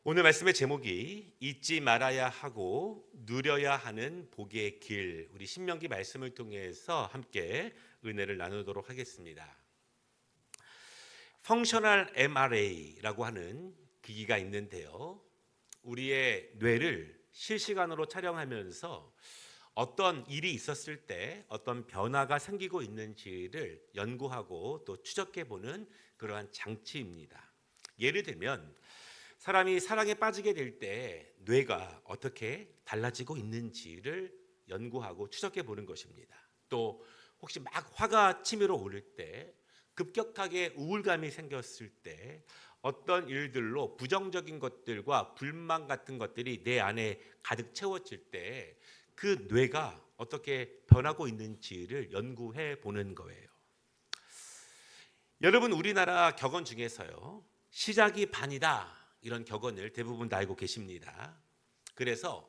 오늘 말씀의 제목이 잊지 말아야 하고 누려야 하는 복의 길, 우리 신명기 말씀을 통해서 함께 은혜를 나누도록 하겠습니다. 펑셔널 MRA라고 하는 기기가 있는데요, 우리의 뇌를 실시간으로 촬영하면서 어떤 일이 있었을 때 어떤 변화가 생기고 있는지를 연구하고 또 추적해 보는 그러한 장치입니다. 예를 들면 사람이 사랑에 빠지게 될 때 뇌가 어떻게 달라지고 있는지를 연구하고 추적해 보는 것입니다. 또 혹시 막 화가 치밀어 오를 때, 급격하게 우울감이 생겼을 때, 어떤 일들로 부정적인 것들과 불만 같은 것들이 내 안에 가득 채워질 때 그 뇌가 어떻게 변하고 있는지를 연구해 보는 거예요. 여러분, 우리나라 격언 중에서요, 시작이 반이다, 이런 격언을 대부분 다 알고 계십니다. 그래서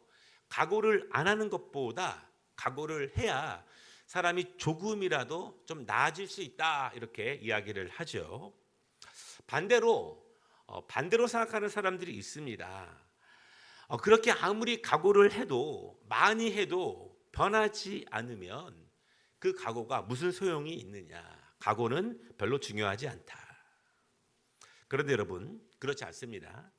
각오를 안 하는 것보다 각오를 해야 사람이 조금이라도 좀 나아질 수 있다, 이렇게 이야기를 하죠. 반대로 생각하는 사람들이 있습니다. 그렇게 아무리 각오를 해도, 많이 해도 변하지 않으면 그 각오가 무슨 소용이 있느냐, 각오는 별로 중요하지 않다. 그런데 여러분, 그렇지 않습니다.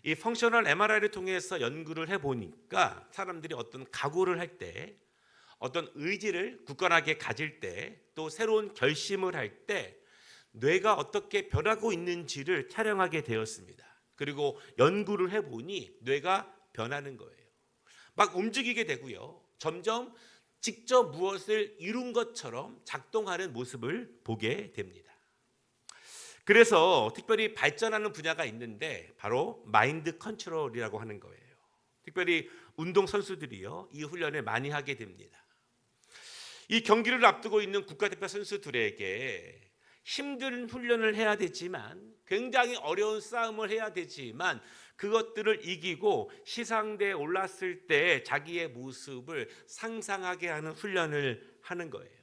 이 펑셔널 MRI를 통해서 연구를 해보니까 사람들이 어떤 각오를 할 때, 어떤 의지를 굳건하게 가질 때, 또 새로운 결심을 할 때 뇌가 어떻게 변하고 있는지를 촬영하게 되었습니다. 그리고 연구를 해보니 뇌가 변하는 거예요. 막 움직이게 되고요, 점점 직접 무엇을 이룬 것처럼 작동하는 모습을 보게 됩니다. 그래서 특별히 발전하는 분야가 있는데 바로 마인드 컨트롤이라고 하는 거예요. 특별히 운동 선수들이요, 이 훈련을 많이 하게 됩니다. 이 경기를 앞두고 있는 국가대표 선수들에게 힘든 훈련을 해야 되지만, 굉장히 어려운 싸움을 해야 되지만, 그것들을 이기고 시상대에 올랐을 때 자기의 모습을 상상하게 하는 훈련을 하는 거예요.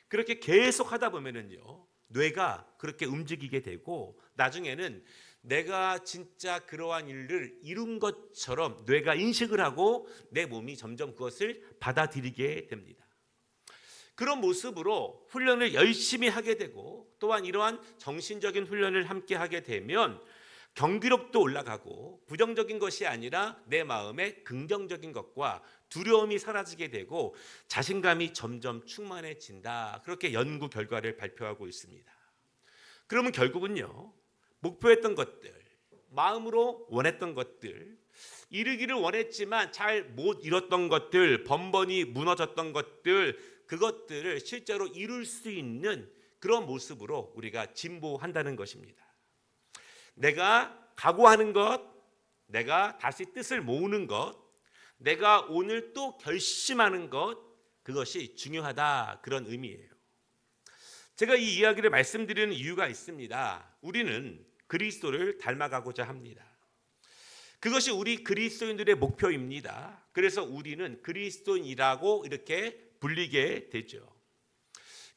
그렇게 계속 하다 보면은요, 뇌가 그렇게 움직이게 되고 나중에는 내가 진짜 그러한 일을 이룬 것처럼 뇌가 인식을 하고 내 몸이 점점 그것을 받아들이게 됩니다. 그런 모습으로 훈련을 열심히 하게 되고, 또한 이러한 정신적인 훈련을 함께 하게 되면 경기력도 올라가고, 부정적인 것이 아니라 내 마음에 긍정적인 것과 두려움이 사라지게 되고 자신감이 점점 충만해진다, 그렇게 연구 결과를 발표하고 있습니다. 그러면 결국은요, 목표했던 것들, 마음으로 원했던 것들, 이루기를 원했지만 잘 못 이뤘던 것들, 번번이 무너졌던 것들, 그것들을 실제로 이룰 수 있는 그런 모습으로 우리가 진보한다는 것입니다. 내가 각오하는 것, 내가 다시 뜻을 모으는 것, 내가 오늘 또 결심하는 것, 그것이 중요하다, 그런 의미예요. 제가 이 이야기를 말씀드리는 이유가 있습니다. 우리는 그리스도를 닮아가고자 합니다. 그것이 우리 그리스도인들의 목표입니다. 그래서 우리는 그리스도인이라고 이렇게 불리게 되죠.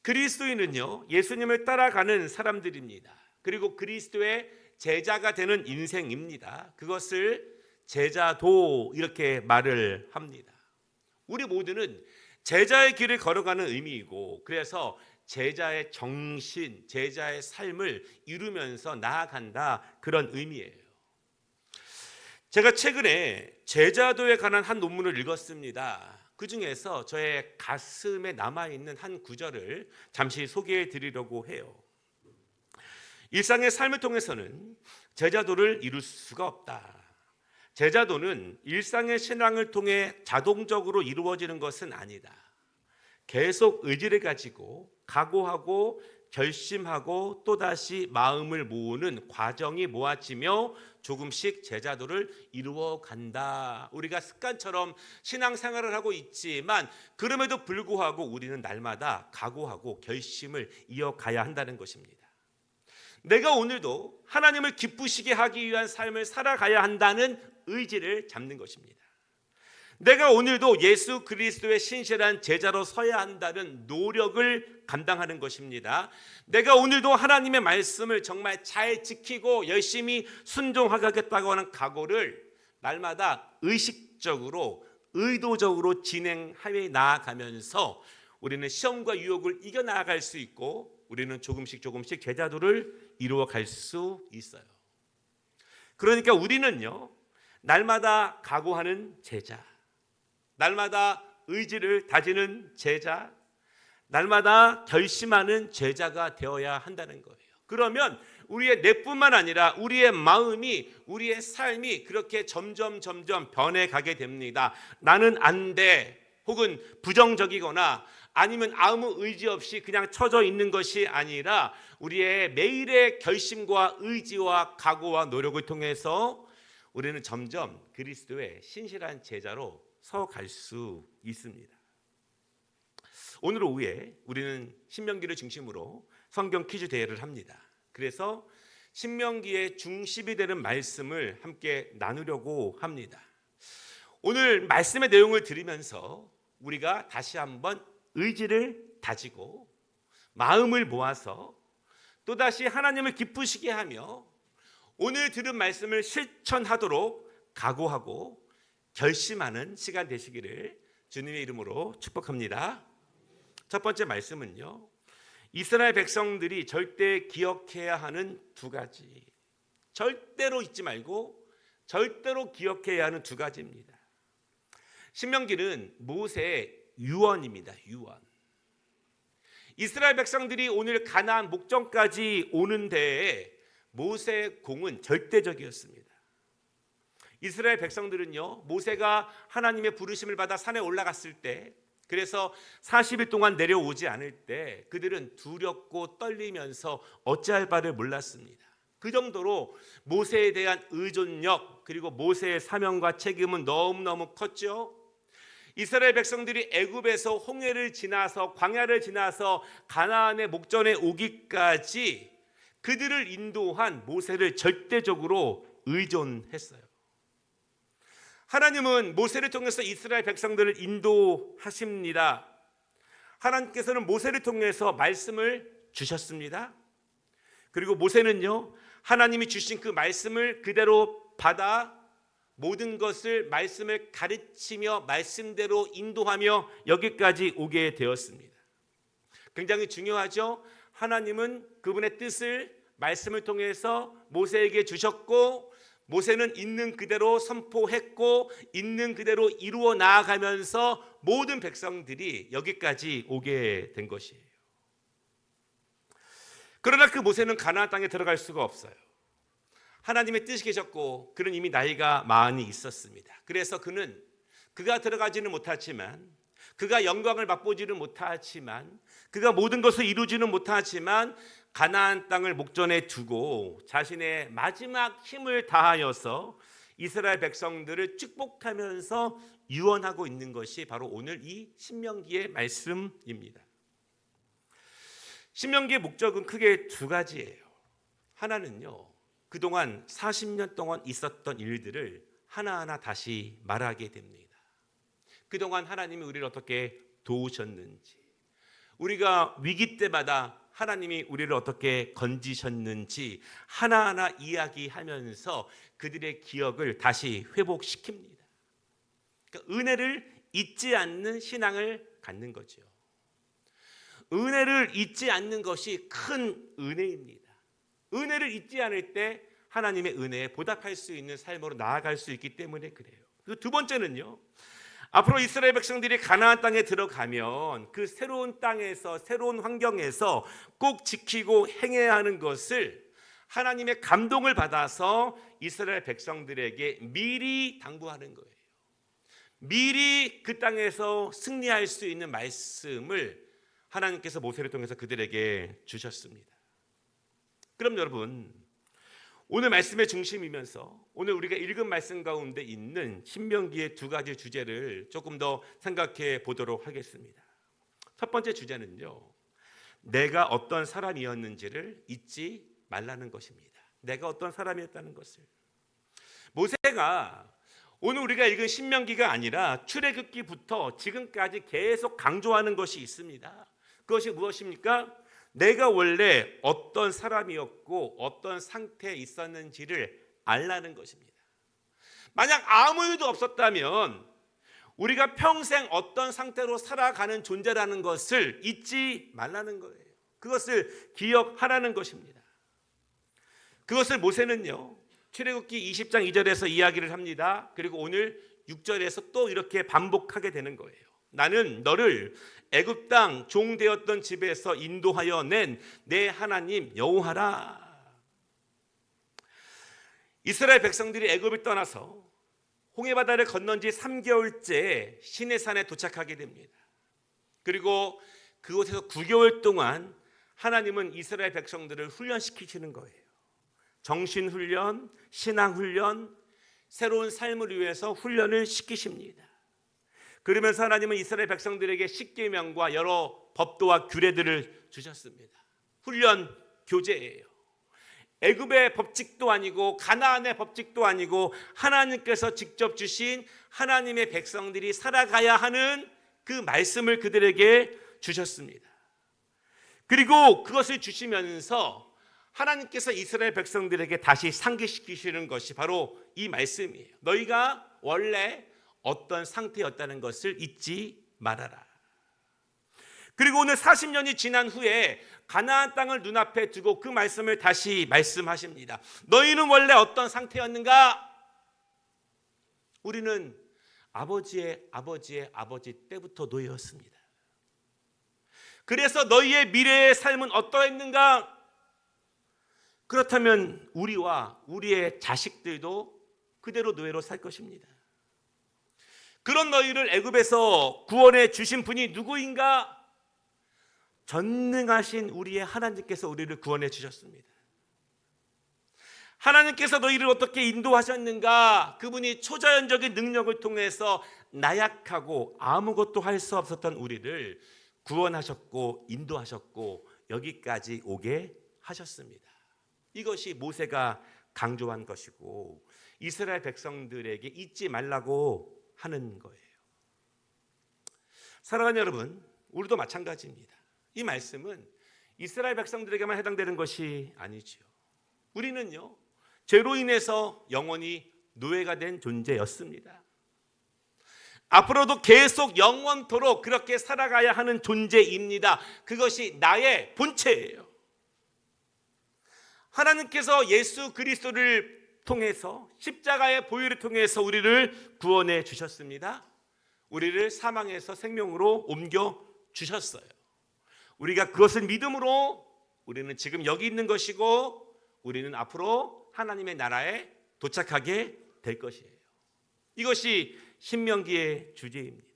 그리스도인은요, 예수님을 따라가는 사람들입니다. 그리고 그리스도의 제자가 되는 인생입니다. 그것을 제자도, 이렇게 말을 합니다. 우리 모두는 제자의 길을 걸어가는 의미이고, 그래서 제자의 정신, 제자의 삶을 이루면서 나아간다, 그런 의미예요. 제가 최근에 제자도에 관한 한 논문을 읽었습니다. 그 중에서 저의 가슴에 남아있는 한 구절을 잠시 소개해 드리려고 해요. 일상의 삶을 통해서는 제자도를 이룰 수가 없다. 제자도는 일상의 신앙을 통해 자동적으로 이루어지는 것은 아니다. 계속 의지를 가지고 각오하고 결심하고 또다시 마음을 모으는 과정이 모아지며 조금씩 제자도를 이루어 간다. 우리가 습관처럼 신앙생활을 하고 있지만 그럼에도 불구하고 우리는 날마다 각오하고 결심을 이어가야 한다는 것입니다. 내가 오늘도 하나님을 기쁘시게 하기 위한 삶을 살아가야 한다는 의지를 잡는 것입니다. 내가 오늘도 예수 그리스도의 신실한 제자로 서야 한다는 노력을 감당하는 것입니다. 내가 오늘도 하나님의 말씀을 정말 잘 지키고 열심히 순종하겠다고 하는 각오를 날마다 의식적으로 의도적으로 진행해 나아가면서 우리는 시험과 유혹을 이겨나갈 수 있고 우리는 조금씩 제자도를 이루어갈 수 있어요. 그러니까 우리는요, 날마다 각오하는 제자, 날마다 의지를 다지는 제자, 날마다 결심하는 제자가 되어야 한다는 거예요. 그러면 우리의 뇌뿐만 아니라 우리의 마음이, 우리의 삶이 그렇게 점점 변해가게 됩니다. 나는 안 돼, 혹은 부정적이거나 아니면 아무 의지 없이 그냥 처져 있는 것이 아니라 우리의 매일의 결심과 의지와 각오와 노력을 통해서 우리는 점점 그리스도의 신실한 제자로 서갈 수 있습니다. 오늘 오후에 우리는 신명기를 중심으로 성경 퀴즈 대회를 합니다. 그래서 신명기의 중심이 되는 말씀을 함께 나누려고 합니다. 오늘 말씀의 내용을 들으면서 우리가 다시 한번 의지를 다지고 마음을 모아서 또다시 하나님을 기쁘시게 하며 오늘 들은 말씀을 실천하도록 각오하고 결심하는 시간 되시기를 주님의 이름으로 축복합니다. 첫 번째 말씀은요, 이스라엘 백성들이 절대 기억해야 하는 두 가지, 절대로 잊지 말고 절대로 기억해야 하는 두 가지입니다. 신명기는 모세의 유언입니다. 유언. 이스라엘 백성들이 오늘 가나안 목전까지 오는 데에 모세의 공은 절대적이었습니다. 이스라엘 백성들은요, 모세가 하나님의 부르심을 받아 산에 올라갔을 때, 그래서 40일 동안 내려오지 않을 때 그들은 두렵고 떨리면서 어찌할 바를 몰랐습니다. 그 정도로 모세에 대한 의존력, 그리고 모세의 사명과 책임은 너무너무 컸죠. 이스라엘 백성들이 애굽에서 홍해를 지나서 광야를 지나서 가나안의 목전에 오기까지 그들을 인도한 모세를 절대적으로 의존했어요. 하나님은 모세를 통해서 이스라엘 백성들을 인도하십니다. 하나님께서는 모세를 통해서 말씀을 주셨습니다. 그리고 모세는요, 하나님이 주신 그 말씀을 그대로 받아 모든 것을 말씀을 가르치며 말씀대로 인도하며 여기까지 오게 되었습니다. 굉장히 중요하죠. 하나님은 그분의 뜻을 말씀을 통해서 모세에게 주셨고 모세는 있는 그대로 선포했고 있는 그대로 이루어 나아가면서 모든 백성들이 여기까지 오게 된 것이에요. 그러나 그 모세는 가나안 땅에 들어갈 수가 없어요. 하나님의 뜻이 계셨고 그는 이미 나이가 많이 있었습니다. 그래서 그가 들어가지는 못하지만, 그가 영광을 맛보지는 못하지만, 그가 모든 것을 이루지는 못하지만 가나안 땅을 목전에 두고 자신의 마지막 힘을 다하여서 이스라엘 백성들을 축복하면서 유언하고 있는 것이 바로 오늘 이 신명기의 말씀입니다. 신명기의 목적은 크게 두 가지예요. 하나는요, 그동안 40년 동안 있었던 일들을 하나하나 다시 말하게 됩니다. 그동안 하나님이 우리를 어떻게 도우셨는지, 우리가 위기 때마다 하나님이 우리를 어떻게 건지셨는지 하나하나 이야기하면서 그들의 기억을 다시 회복시킵니다. 그러니까 은혜를 잊지 않는 신앙을 갖는 거죠. 은혜를 잊지 않는 것이 큰 은혜입니다. 은혜를 잊지 않을 때 하나님의 은혜에 보답할 수 있는 삶으로 나아갈 수 있기 때문에 그래요. 그리고 두 번째는요, 앞으로 이스라엘 백성들이 가나안 땅에 들어가면 그 새로운 땅에서, 새로운 환경에서 꼭 지키고 행해야 하는 것을 하나님의 감동을 받아서 이스라엘 백성들에게 미리 당부하는 거예요. 미리 그 땅에서 승리할 수 있는 말씀을 하나님께서 모세를 통해서 그들에게 주셨습니다. 그럼 여러분, 오늘 말씀의 중심이면서 오늘 우리가 읽은 말씀 가운데 있는 신명기의 두 가지 주제를 조금 더 생각해 보도록 하겠습니다. 첫 번째 주제는요, 내가 어떤 사람이었는지를 잊지 말라는 것입니다. 내가 어떤 사람이었다는 것을. 모세가 오늘 우리가 읽은 신명기가 아니라 출애굽기부터 지금까지 계속 강조하는 것이 있습니다. 그것이 무엇입니까? 내가 원래 어떤 사람이었고 어떤 상태에 있었는지를 알라는 것입니다. 만약 아무 일도 없었다면 우리가 평생 어떤 상태로 살아가는 존재라는 것을 잊지 말라는 거예요. 그것을 기억하라는 것입니다. 그것을 모세는요, 출애굽기 20장 2절에서 이야기를 합니다. 그리고 오늘 6절에서 또 이렇게 반복하게 되는 거예요. 나는 너를 애굽 땅 종 되었던 집에서 인도하여 낸 내 하나님 여호와라. 이스라엘 백성들이 애굽을 떠나서 홍해바다를 건넌 지 3개월째 시내산에 도착하게 됩니다. 그리고 그곳에서 9개월 동안 하나님은 이스라엘 백성들을 훈련시키시는 거예요. 정신훈련, 신앙훈련, 새로운 삶을 위해서 훈련을 시키십니다. 그러면서 하나님은 이스라엘 백성들에게 십계명과 여러 법도와 규례들을 주셨습니다. 훈련 교재예요. 애굽의 법칙도 아니고 가나안의 법칙도 아니고 하나님께서 직접 주신 하나님의 백성들이 살아가야 하는 그 말씀을 그들에게 주셨습니다. 그리고 그것을 주시면서 하나님께서 이스라엘 백성들에게 다시 상기시키시는 것이 바로 이 말씀이에요. 너희가 원래 어떤 상태였다는 것을 잊지 말아라. 그리고 오늘 40년이 지난 후에 가나안 땅을 눈앞에 두고 그 말씀을 다시 말씀하십니다. 너희는 원래 어떤 상태였는가? 우리는 아버지의 아버지 때부터 노예였습니다. 그래서 너희의 미래의 삶은 어떠했는가? 그렇다면 우리와 우리의 자식들도 그대로 노예로 살 것입니다. 그런 너희를 애굽에서 구원해 주신 분이 누구인가? 전능하신 우리의 하나님께서 우리를 구원해 주셨습니다. 하나님께서 너희를 어떻게 인도하셨는가? 그분이 초자연적인 능력을 통해서 나약하고 아무것도 할 수 없었던 우리를 구원하셨고 인도하셨고 여기까지 오게 하셨습니다. 이것이 모세가 강조한 것이고 이스라엘 백성들에게 잊지 말라고 하는 거예요. 사랑하는 여러분, 우리도 마찬가지입니다. 이 말씀은 이스라엘 백성들에게만 해당되는 것이 아니죠. 우리는요, 죄로 인해서 영원히 노예가 된 존재였습니다. 앞으로도 계속 영원토록 그렇게 살아가야 하는 존재입니다. 그것이 나의 본체예요. 하나님께서 예수 그리스도를 통해서 십자가의 보혈을 통해서 우리를 구원해 주셨습니다. 우리를 사망에서 생명으로 옮겨 주셨어요. 우리가 그것을 믿음으로 우리는 지금 여기 있는 것이고 우리는 앞으로 하나님의 나라에 도착하게 될 것이에요. 이것이 신명기의 주제입니다.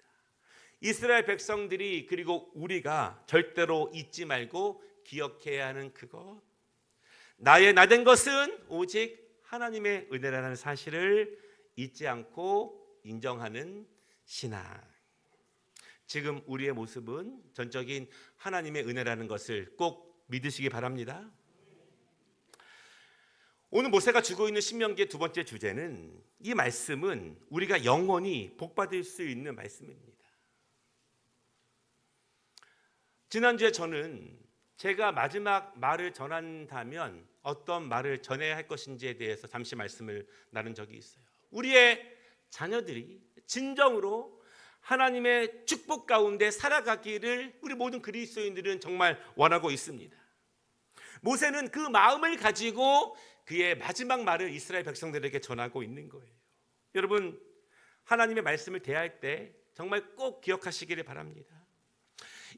이스라엘 백성들이 그리고 우리가 절대로 잊지 말고 기억해야 하는 그것, 나의 나된 것은 오직 하나님의 은혜라는 사실을 잊지 않고 인정하는 신앙. 지금 우리의 모습은 전적인 하나님의 은혜라는 것을 꼭 믿으시기 바랍니다. 오늘 모세가 주고 있는 신명기의 두 번째 주제는, 이 말씀은 우리가 영원히 복받을 수 있는 말씀입니다. 지난주에 저는 제가 마지막 말을 전한다면 어떤 말을 전해야 할 것인지에 대해서 잠시 말씀을 나눈 적이 있어요. 우리의 자녀들이 진정으로 하나님의 축복 가운데 살아가기를 우리 모든 그리스도인들은 정말 원하고 있습니다. 모세는 그 마음을 가지고 그의 마지막 말을 이스라엘 백성들에게 전하고 있는 거예요. 여러분, 하나님의 말씀을 대할 때 정말 꼭 기억하시기를 바랍니다.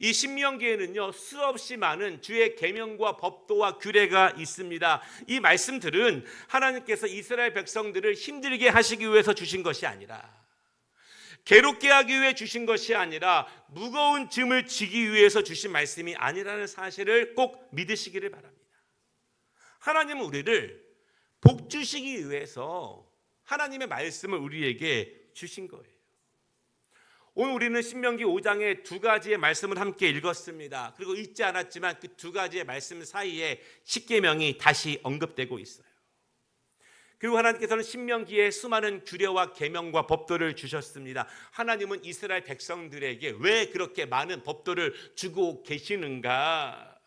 이 신명기에는요, 수없이 많은 주의 계명과 법도와 규례가 있습니다. 이 말씀들은 하나님께서 이스라엘 백성들을 힘들게 하시기 위해서 주신 것이 아니라, 괴롭게 하기 위해 주신 것이 아니라, 무거운 짐을 지기 위해서 주신 말씀이 아니라는 사실을 꼭 믿으시기를 바랍니다. 하나님은 우리를 복 주시기 위해서 하나님의 말씀을 우리에게 주신 거예요. 오늘 우리는 신명기 5장의 두 가지의 말씀을 함께 읽었습니다. 그리고 읽지 않았지만 그 두 가지의 말씀 사이에 십계명이 다시 언급되고 있어요. 그리고 하나님께서는 신명기에 수많은 규례와 계명과 법도를 주셨습니다. 하나님은 이스라엘 백성들에게 왜 그렇게 많은 법도를 주고 계시는가?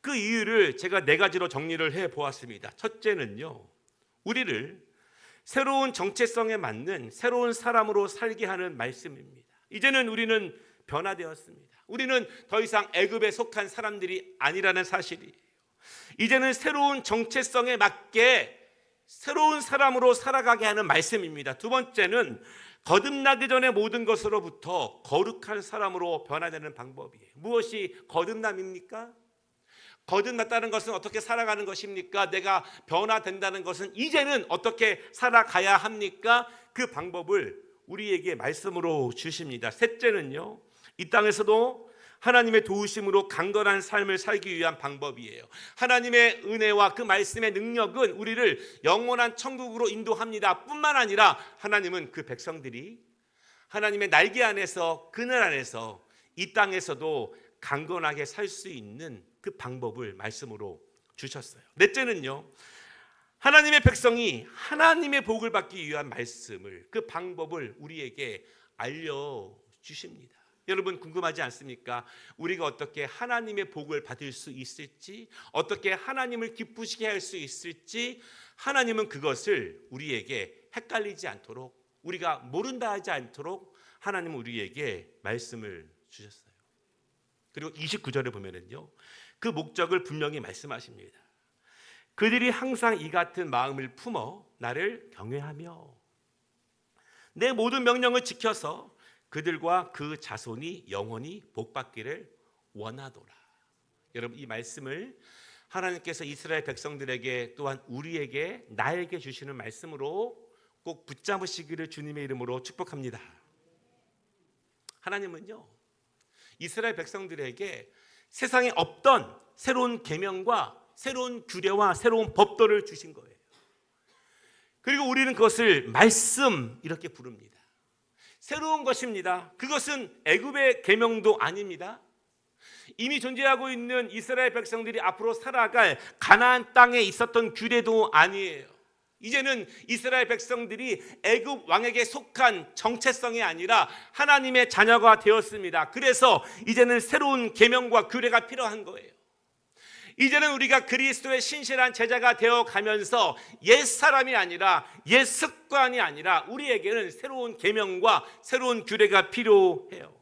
그 이유를 제가 4가지로 정리를 해보았습니다. 첫째는요, 우리를 새로운 정체성에 맞는 새로운 사람으로 살게 하는 말씀입니다. 이제는 우리는 변화되었습니다. 우리는 더 이상 애굽에 속한 사람들이 아니라는 사실이에요. 이제는 새로운 정체성에 맞게 새로운 사람으로 살아가게 하는 말씀입니다. 두 번째는 거듭나기 전에 모든 것으로부터 거룩한 사람으로 변화되는 방법이에요. 무엇이 거듭남입니까? 거듭났다는 것은 어떻게 살아가는 것입니까? 내가 변화된다는 것은 이제는 어떻게 살아가야 합니까? 그 방법을 우리에게 말씀으로 주십니다. 셋째는요, 이 땅에서도 하나님의 도우심으로 강건한 삶을 살기 위한 방법이에요. 하나님의 은혜와 그 말씀의 능력은 우리를 영원한 천국으로 인도합니다. 뿐만 아니라 하나님은 그 백성들이 하나님의 날개 안에서, 그늘 안에서 이 땅에서도 강건하게 살 수 있는 그 방법을 말씀으로 주셨어요. 넷째는요, 하나님의 백성이 하나님의 복을 받기 위한 말씀을, 그 방법을 우리에게 알려주십니다. 여러분 궁금하지 않습니까? 우리가 어떻게 하나님의 복을 받을 수 있을지, 어떻게 하나님을 기쁘시게 할 수 있을지, 하나님은 그것을 우리에게 헷갈리지 않도록, 우리가 모른다 하지 않도록 하나님은 우리에게 말씀을 주셨어요. 그리고 29절에 보면은요, 그 목적을 분명히 말씀하십니다. 그들이 항상 이 같은 마음을 품어 나를 경외하며 내 모든 명령을 지켜서 그들과 그 자손이 영원히 복받기를 원하도라. 여러분, 이 말씀을 하나님께서 이스라엘 백성들에게, 또한 우리에게, 나에게 주시는 말씀으로 꼭 붙잡으시기를 주님의 이름으로 축복합니다. 하나님은요, 이스라엘 백성들에게 세상에 없던 새로운 계명과 새로운 규례와 새로운 법도를 주신 거예요. 그리고 우리는 그것을 말씀 이렇게 부릅니다. 새로운 것입니다. 그것은 애굽의 계명도 아닙니다. 이미 존재하고 있는 이스라엘 백성들이 앞으로 살아갈 가나안 땅에 있었던 규례도 아니에요. 이제는 이스라엘 백성들이 애굽 왕에게 속한 정체성이 아니라 하나님의 자녀가 되었습니다. 그래서 이제는 새로운 계명과 규례가 필요한 거예요. 이제는 우리가 그리스도의 신실한 제자가 되어가면서 옛 사람이 아니라, 옛 습관이 아니라 우리에게는 새로운 계명과 새로운 규례가 필요해요.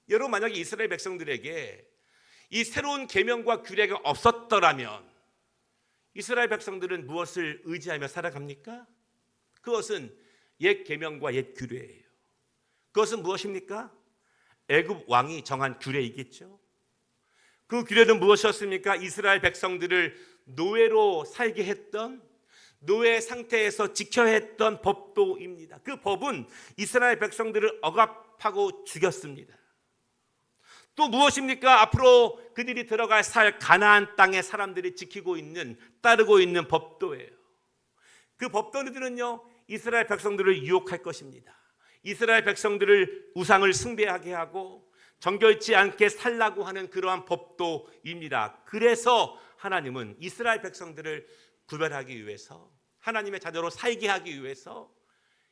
여러분, 만약에 이스라엘 백성들에게 이 새로운 계명과 규례가 없었더라면 이스라엘 백성들은 무엇을 의지하며 살아갑니까? 그것은 옛 계명과 옛 규례예요. 그것은 무엇입니까? 애굽 왕이 정한 규례이겠죠. 그 규례는 무엇이었습니까? 이스라엘 백성들을 노예로 살게 했던, 노예 상태에서 지켜야 했던 법도입니다. 그 법은 이스라엘 백성들을 억압하고 죽였습니다. 또 무엇입니까? 앞으로 그들이 들어갈 살 가나안 땅의 사람들이 지키고 있는, 따르고 있는 법도예요. 그 법도들은요, 이스라엘 백성들을 유혹할 것입니다. 이스라엘 백성들을 우상을 숭배하게 하고 정결치 않게 살라고 하는 그러한 법도입니다. 그래서 하나님은 이스라엘 백성들을 구별하기 위해서, 하나님의 자녀로 살게 하기 위해서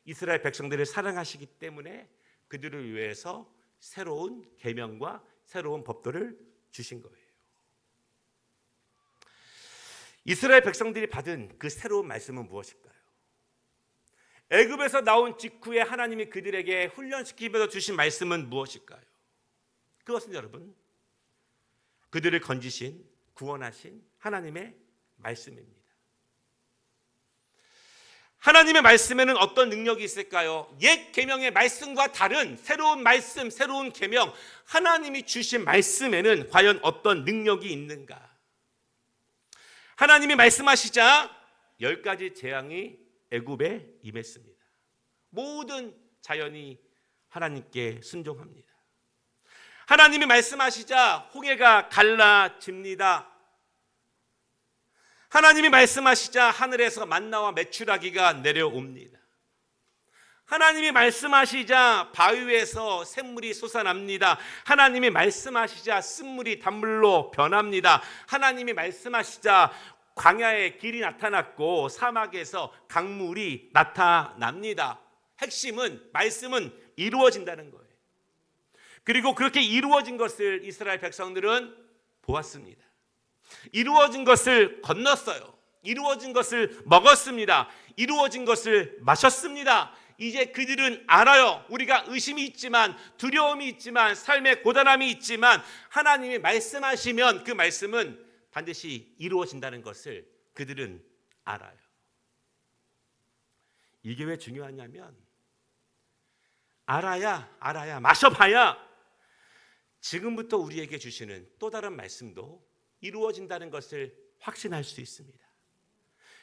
이스라엘 백성들을 사랑하시기 때문에 그들을 위해서 새로운 계명과 새로운 법도를 주신 거예요. 이스라엘 백성들이 받은 그 새로운 말씀은 무엇일까요? 애굽에서 나온 직후에 하나님이 그들에게 훈련시키면서 주신 말씀은 무엇일까요? 그것은 여러분, 그들을 건지신, 구원하신 하나님의 말씀입니다. 하나님의 말씀에는 어떤 능력이 있을까요? 옛 계명의 말씀과 다른 새로운 말씀, 새로운 계명, 하나님이 주신 말씀에는 과연 어떤 능력이 있는가? 하나님이 말씀하시자 10가지 재앙이 애굽에 임했습니다. 모든 자연이 하나님께 순종합니다. 하나님이 말씀하시자 홍해가 갈라집니다. 하나님이 말씀하시자 하늘에서 만나와 메추라기가 내려옵니다. 하나님이 말씀하시자 바위에서 샘물이 솟아납니다. 하나님이 말씀하시자 쓴물이 단물로 변합니다. 하나님이 말씀하시자 광야에 길이 나타났고 사막에서 강물이 나타납니다. 핵심은 말씀은 이루어진다는 거예요. 그리고 그렇게 이루어진 것을 이스라엘 백성들은 보았습니다. 이루어진 것을 건넜어요. 이루어진 것을 먹었습니다. 이루어진 것을 마셨습니다. 이제 그들은 알아요. 우리가 의심이 있지만, 두려움이 있지만, 삶의 고단함이 있지만 하나님이 말씀하시면 그 말씀은 반드시 이루어진다는 것을 그들은 알아요. 이게 왜 중요하냐면 알아야 마셔봐야 지금부터 우리에게 주시는 또 다른 말씀도 이루어진다는 것을 확신할 수 있습니다.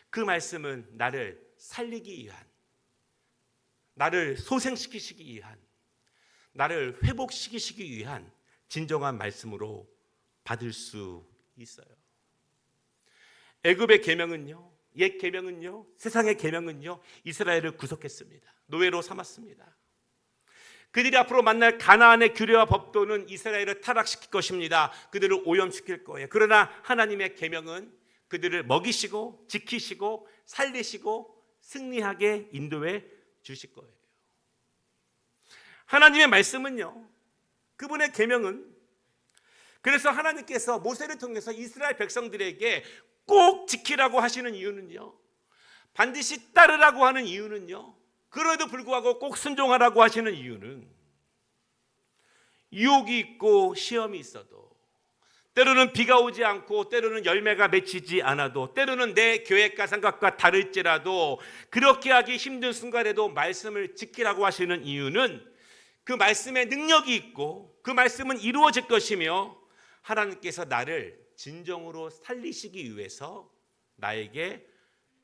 그 말씀은 나를 살리기 위한, 나를 소생시키시기 위한, 나를 회복시키시기 위한 진정한 말씀으로 받을 수 있어요. 애굽의 계명은요, 옛 계명은요, 세상의 계명은요, 이스라엘을 구속했습니다. 노예로 삼았습니다. 그들이 앞으로 만날 가나안의 규례와 법도는 이스라엘을 타락시킬 것입니다. 그들을 오염시킬 거예요. 그러나 하나님의 계명은 그들을 먹이시고 지키시고 살리시고 승리하게 인도해 주실 거예요. 하나님의 말씀은요, 그분의 계명은, 그래서 하나님께서 모세를 통해서 이스라엘 백성들에게 꼭 지키라고 하시는 이유는요, 반드시 따르라고 하는 이유는요, 그래도 불구하고 꼭 순종하라고 하시는 이유는 유혹이 있고 시험이 있어도, 때로는 비가 오지 않고 때로는 열매가 맺히지 않아도, 때로는 내 계획과 생각과 다를지라도 그렇게 하기 힘든 순간에도 말씀을 지키라고 하시는 이유는 그 말씀에 능력이 있고 그 말씀은 이루어질 것이며 하나님께서 나를 진정으로 살리시기 위해서, 나에게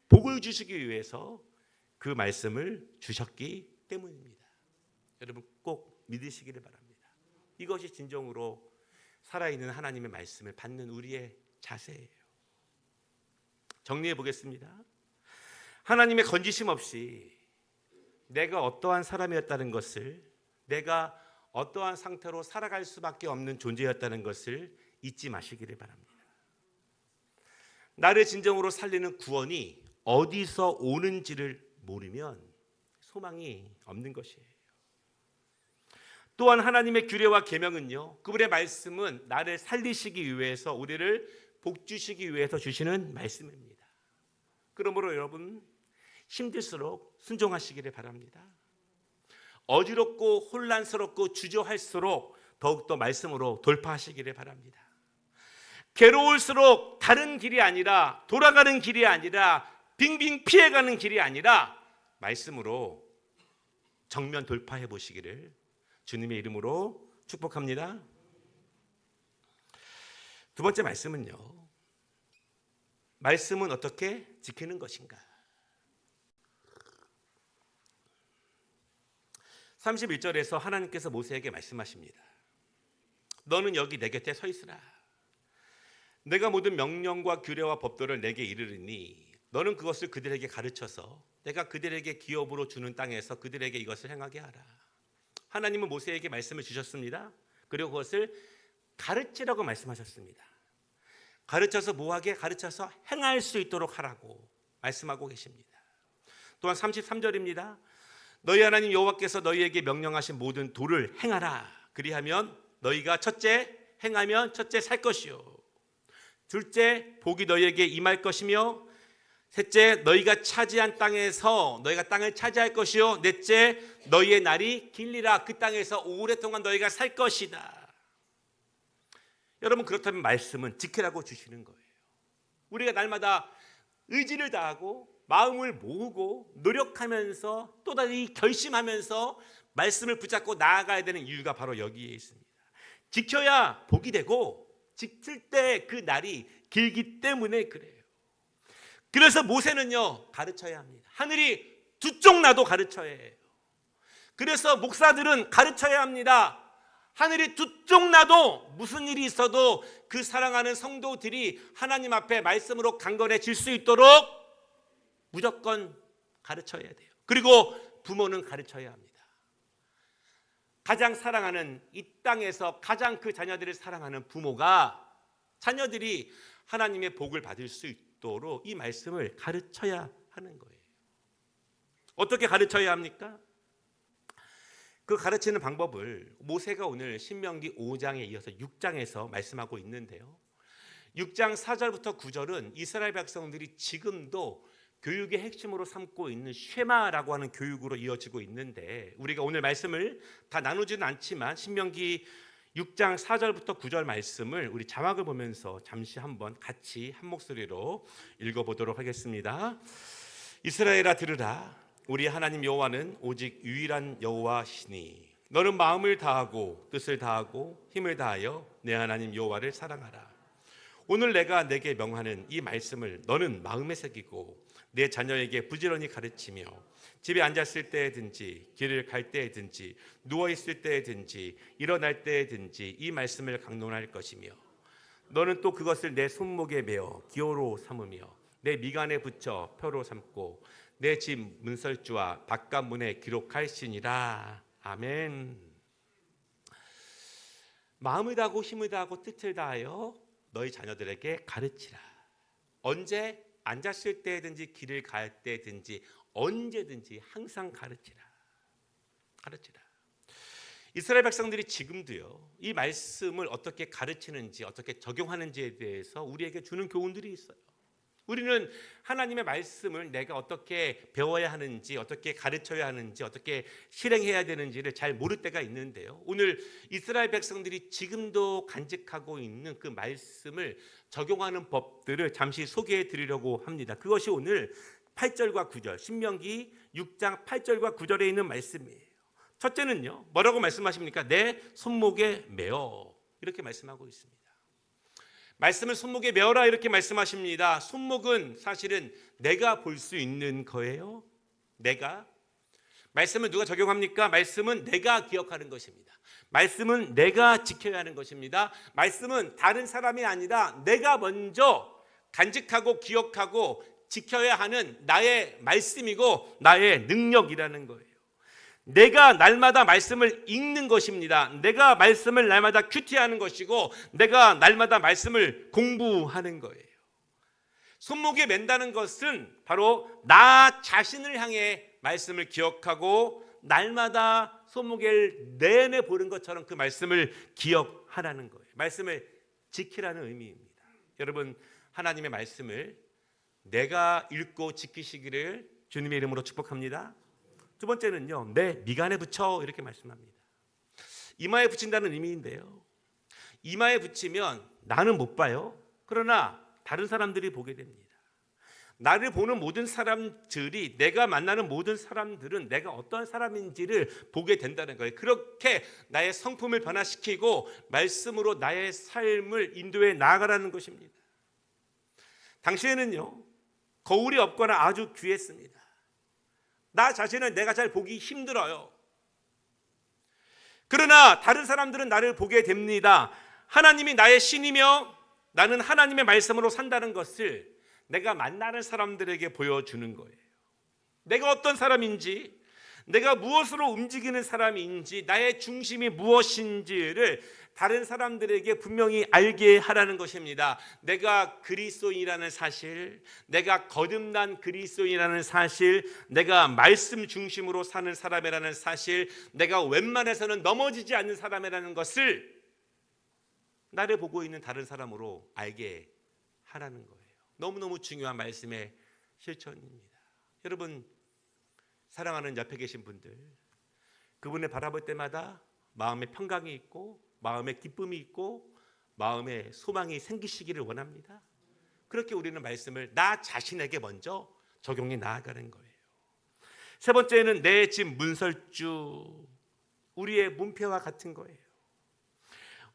복을 주시기 위해서 그 말씀을 주셨기 때문입니다. 여러분 꼭 믿으시기를 바랍니다. 이것이 진정으로 살아있는 하나님의 말씀을 받는 우리의 자세예요. 정리해 보겠습니다. 하나님의 건지심 없이 내가 어떠한 사람이었다는 것을, 내가 어떠한 상태로 살아갈 수밖에 없는 존재였다는 것을 잊지 마시기를 바랍니다. 나를 진정으로 살리는 구원이 어디서 오는지를 모르면 소망이 없는 것이에요. 또한 하나님의 규례와 계명은요, 그분의 말씀은 나를 살리시기 위해서, 우리를 복주시기 위해서 주시는 말씀입니다. 그러므로 여러분 힘들수록 순종하시기를 바랍니다. 어지럽고 혼란스럽고 주저할수록 더욱더 말씀으로 돌파하시기를 바랍니다. 괴로울수록 다른 길이 아니라, 돌아가는 길이 아니라, 빙빙 피해가는 길이 아니라 말씀으로 정면 돌파해 보시기를 주님의 이름으로 축복합니다. 두 번째 말씀은요, 말씀은 어떻게 지키는 것인가? 31절에서 하나님께서 모세에게 말씀하십니다. 너는 여기 내 곁에 서 있으라. 내가 모든 명령과 규례와 법도를 내게 이르리니 너는 그것을 그들에게 가르쳐서 내가 그들에게 기업으로 주는 땅에서 그들에게 이것을 행하게 하라. 하나님은 모세에게 말씀을 주셨습니다. 그리고 그것을 가르치라고 말씀하셨습니다. 가르쳐서 뭐하게? 가르쳐서 행할 수 있도록 하라고 말씀하고 계십니다. 또한 33절입니다. 너희 하나님 여호와께서 너희에게 명령하신 모든 도를 행하라. 그리하면 너희가 첫째 행하면 첫째 살 것이요, 둘째 복이 너희에게 임할 것이며, 셋째 너희가 차지한 땅에서 너희가 땅을 차지할 것이요, 넷째 너희의 날이 길리라. 그 땅에서 오랫동안 너희가 살 것이다. 여러분 그렇다면 말씀은 지키라고 주시는 거예요. 우리가 날마다 의지를 다하고 마음을 모으고 노력하면서 또다시 결심하면서 말씀을 붙잡고 나아가야 되는 이유가 바로 여기에 있습니다. 지켜야 복이 되고 지킬 때 그 날이 길기 때문에 그래요. 그래서 모세는요 가르쳐야 합니다. 하늘이 두 쪽 나도 가르쳐야 해요. 그래서 목사들은 가르쳐야 합니다. 하늘이 두 쪽 나도 무슨 일이 있어도 그 사랑하는 성도들이 하나님 앞에 말씀으로 강건해질 수 있도록 무조건 가르쳐야 돼요. 그리고 부모는 가르쳐야 합니다. 가장 사랑하는, 이 땅에서 가장 그 자녀들을 사랑하는 부모가 자녀들이 하나님의 복을 받을 수 있도록 이 말씀을 가르쳐야 하는 거예요. 어떻게 가르쳐야 합니까? 그 가르치는 방법을 모세가 오늘 신명기 5장에 이어서 6장에서 말씀하고 있는데요. 6장 4절부터 9절은 이스라엘 백성들이 지금도 교육의 핵심으로 삼고 있는 쉐마라고 하는 교육으로 이어지고 있는데, 우리가 오늘 말씀을 다 나누지는 않지만 신명기 6장 4절부터 9절 말씀을 우리 자막을 보면서 잠시 한번 같이 한 목소리로 읽어보도록 하겠습니다. 이스라엘아 들으라. 우리 하나님 여호와는 오직 유일한 여호와시니 너는 마음을 다하고 뜻을 다하고 힘을 다하여 내 하나님 여호와를 사랑하라. 오늘 내가 내게 명하는 이 말씀을 너는 마음에 새기고 내 자녀에게 부지런히 가르치며 집에 앉았을 때든지 길을 갈 때든지 누워있을 때든지 일어날 때든지 이 말씀을 강론할 것이며 너는 또 그것을 내 손목에 메어 기호로 삼으며 내 미간에 붙여 표로 삼고 내 집 문설주와 바깥문에 기록할지니라. 아멘. 마음을 다하고 힘을 다하고 뜻을 다하여 너희 자녀들에게 가르치라. 언제? 앉았을 때든지 길을 갈 때든지 언제든지 항상 가르치라. 가르치라. 이스라엘 백성들이 지금도요, 이 말씀을 어떻게 가르치는지 어떻게 적용하는지에 대해서 우리에게 주는 교훈들이 있어요. 우리는 하나님의 말씀을 내가 어떻게 배워야 하는지, 어떻게 가르쳐야 하는지, 어떻게 실행해야 되는지를 잘 모를 때가 있는데요. 오늘 이스라엘 백성들이 지금도 간직하고 있는 그 말씀을 적용하는 법들을 잠시 소개해 드리려고 합니다. 그것이 오늘 8절과 9절, 신명기 6장 8절과 9절에 있는 말씀이에요. 첫째는요, 뭐라고 말씀하십니까? 내 손목에 메어, 이렇게 말씀하고 있습니다. 말씀을 손목에 메어라 이렇게 말씀하십니다. 손목은 사실은 내가 볼 수 있는 거예요. 내가. 말씀을 누가 적용합니까? 말씀은 내가 기억하는 것입니다. 말씀은 내가 지켜야 하는 것입니다. 말씀은 다른 사람이 아니라 내가 먼저 간직하고 기억하고 지켜야 하는 나의 말씀이고 나의 능력이라는 거예요. 내가 날마다 말씀을 읽는 것입니다. 내가 말씀을 날마다 큐티하는 것이고 내가 날마다 말씀을 공부하는 거예요. 손목에 맨다는 것은 바로 나 자신을 향해 말씀을 기억하고 날마다 손목에 내내 보는 것처럼 그 말씀을 기억하라는 거예요. 말씀을 지키라는 의미입니다. 여러분, 하나님의 말씀을 내가 읽고 지키시기를 주님의 이름으로 축복합니다. 두 번째는요, 내 미간에 붙여 이렇게 말씀합니다. 이마에 붙인다는 의미인데요, 이마에 붙이면 나는 못 봐요. 그러나 다른 사람들이 보게 됩니다. 나를 보는 모든 사람들이, 내가 만나는 모든 사람들은 내가 어떤 사람인지를 보게 된다는 거예요. 그렇게 나의 성품을 변화시키고 말씀으로 나의 삶을 인도해 나아가라는 것입니다. 당시에는요, 거울이 없거나 아주 귀했습니다. 나 자신을 내가 잘 보기 힘들어요. 그러나 다른 사람들은 나를 보게 됩니다. 하나님이 나의 신이며 나는 하나님의 말씀으로 산다는 것을 내가 만나는 사람들에게 보여주는 거예요. 내가 어떤 사람인지, 내가 무엇으로 움직이는 사람인지, 나의 중심이 무엇인지를 다른 사람들에게 분명히 알게 하라는 것입니다. 내가 그리스도인이라는 사실, 내가 거듭난 그리스도인이라는 사실, 내가 말씀 중심으로 사는 사람이라는 사실, 내가 웬만해서는 넘어지지 않는 사람이라는 것을 나를 보고 있는 다른 사람으로 알게 하라는 거예요. 너무너무 중요한 말씀의 실천입니다. 여러분, 사랑하는 옆에 계신 분들, 그분을 바라볼 때마다 마음에 평강이 있고 마음에 기쁨이 있고 마음에 소망이 생기시기를 원합니다. 그렇게 우리는 말씀을 나 자신에게 먼저 적용해 나아가는 거예요. 세 번째는 내 집 문설주, 우리의 문패와 같은 거예요.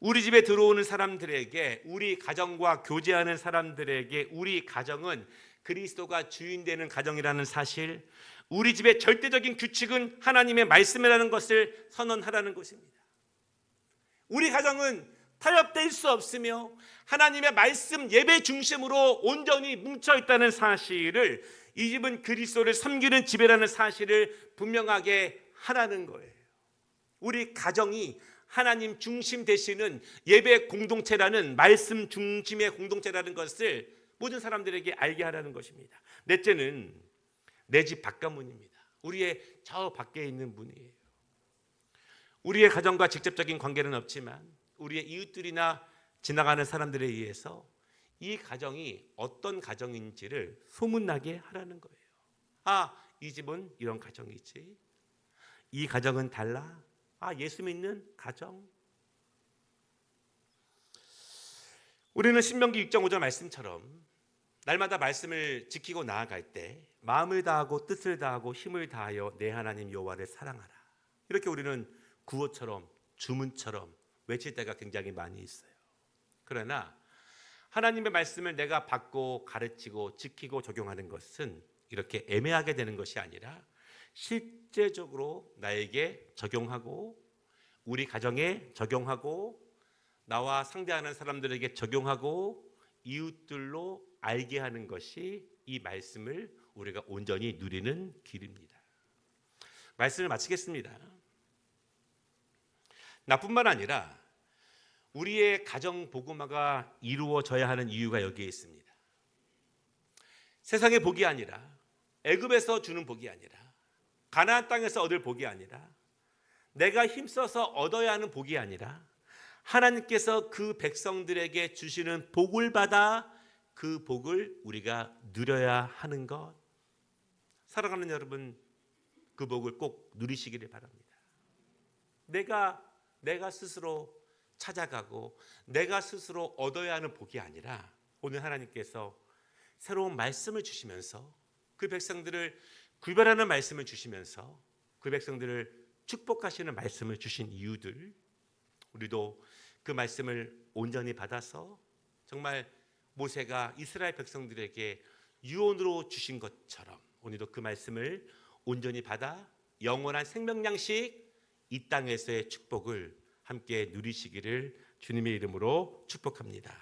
우리 집에 들어오는 사람들에게, 우리 가정과 교제하는 사람들에게 우리 가정은 그리스도가 주인 되는 가정이라는 사실, 우리 집의 절대적인 규칙은 하나님의 말씀이라는 것을 선언하라는 것입니다. 우리 가정은 타협될 수 없으며 하나님의 말씀 예배 중심으로 온전히 뭉쳐 있다는 사실을, 이 집은 그리스도를 섬기는 집이라는 사실을 분명하게 하라는 거예요. 우리 가정이 하나님 중심 되시는 예배 공동체라는, 말씀 중심의 공동체라는 것을 모든 사람들에게 알게 하라는 것입니다. 넷째는 내 집 바깥문입니다. 우리의 저 밖에 있는 문이에요. 우리의 가정과 직접적인 관계는 없지만 우리의 이웃들이나 지나가는 사람들에 의해서 이 가정이 어떤 가정인지를 소문나게 하라는 거예요. 아, 이 집은 이런 가정이지. 이 가정은 달라. 아, 예수 믿는 가정. 우리는 신명기 6.5절 말씀처럼 날마다 말씀을 지키고 나아갈 때 마음을 다하고 뜻을 다하고 힘을 다하여 내 하나님 여호와를 사랑하라. 이렇게 우리는 구호처럼 주문처럼 외칠 때가 굉장히 많이 있어요. 그러나 하나님의 말씀을 내가 받고 가르치고 지키고 적용하는 것은 이렇게 애매하게 되는 것이 아니라 실제적으로 나에게 적용하고 우리 가정에 적용하고 나와 상대하는 사람들에게 적용하고 이웃들로 알게 하는 것이 이 말씀을 우리가 온전히 누리는 길입니다. 말씀을 마치겠습니다. 나뿐만 아니라 우리의 가정 복음화가 이루어져야 하는 이유가 여기에 있습니다. 세상의 복이 아니라 애굽에서 주는 복이 아니라 가나안 땅에서 얻을 복이 아니라 내가 힘써서 얻어야 하는 복이 아니라 하나님께서 그 백성들에게 주시는 복을 받아 그 복을 우리가 누려야 하는 것. 사랑하는 여러분, 그 복을 꼭 누리시기를 바랍니다. 내가 스스로 찾아가고 내가 스스로 얻어야 하는 복이 아니라 오늘 하나님께서 새로운 말씀을 주시면서 그 백성들을 구별하는 말씀을 주시면서 그 백성들을 축복하시는 말씀을 주신 이유들, 우리도 그 말씀을 온전히 받아서 정말 모세가 이스라엘 백성들에게 유언으로 주신 것처럼 오늘도 그 말씀을 온전히 받아 영원한 생명 양식 이 땅에서의 축복을 함께 누리시기를 주님의 이름으로 축복합니다.